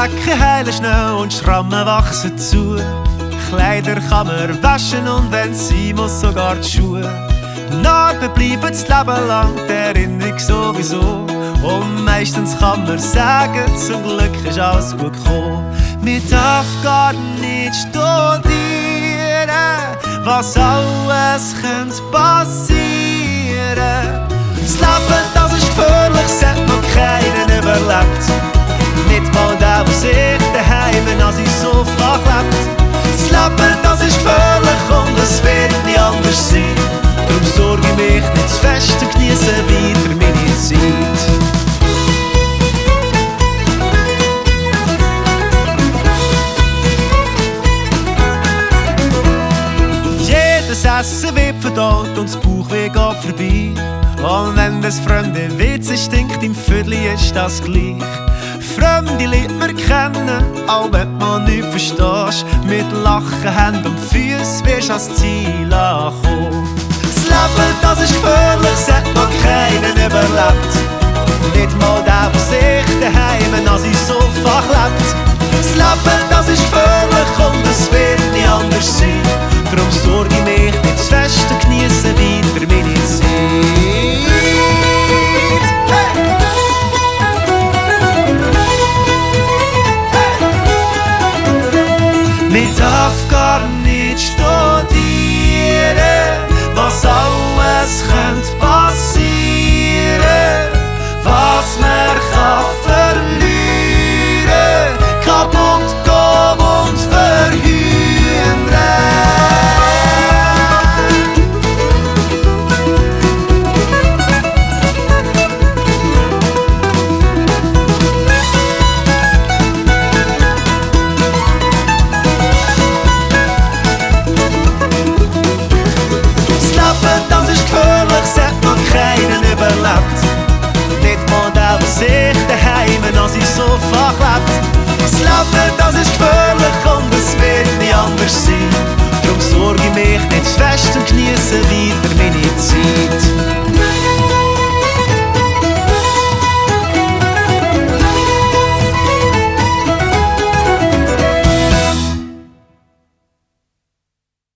Flecken heilen schnell und Schrammen wachsen zu. Kleider kann man waschen und wenn sie muss, sogar die Schuhe. Narben bleiben das Leben lang, die Erinnerung sowieso. Und meistens kann man sagen, zum Glück ist alles gut gekommen. Man darf gar nicht studieren, was alles könnte passieren. Das Leben, das ist gefährlich, es hat noch keinen überlebt. Nicht mal der sich daheim an seinem Sofa klebt. Das Leben, das ist gefährlich und es wird nie anders sein. Darum sorge ich mich nicht zu fest und genieße weiter meine Zeit. Jedes Essen wird verdaut und das Bauchweh geht vorbei. Und wenn das fremde WC stinkt, im Viertel ist das gleich. Fremde lernt man kennen, auch wenn man nichts verstehst. Mit Lachen, Händen und Füßen wirst du ans Ziel ankommen. Das Leben, das ist gefährlich, es hat noch keinen überlebt.